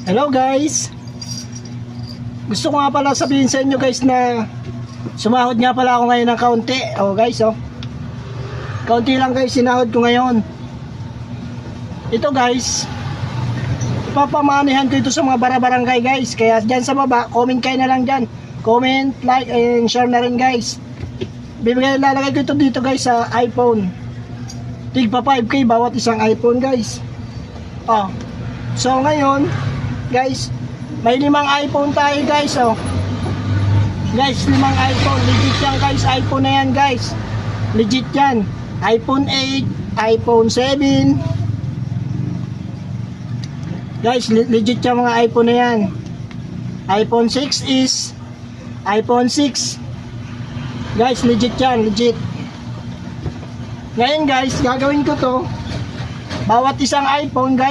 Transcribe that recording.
Hello guys. Gusto ko nga pala sabihin sa inyo guys na sumahod nga pala ako ngayon ng kaunti. Oh guys, oh. Kaunti lang guys sinahod ko ngayon. Ito guys, ipapamanihan ko ito sa mga bara-barangay guys. Kaya dyan sa baba, comment kayo na lang dyan. Comment, like, and share na rin guys. Lalagay ko ito dito guys sa iPhone. Tigpa 5K bawat isang iPhone guys. Oh. So ngayon guys, may 5 iPhone tayo guys, oh. Guys, 5 iPhone, legit yan guys, iPhone na yan guys. Legit yan. iPhone 8, iPhone 7. Guys, legit yan mga iPhone na yan. iPhone 6 is iPhone 6. Guys, legit yan, legit. Ngayon guys, gagawin ko to. Bawat isang iPhone guys,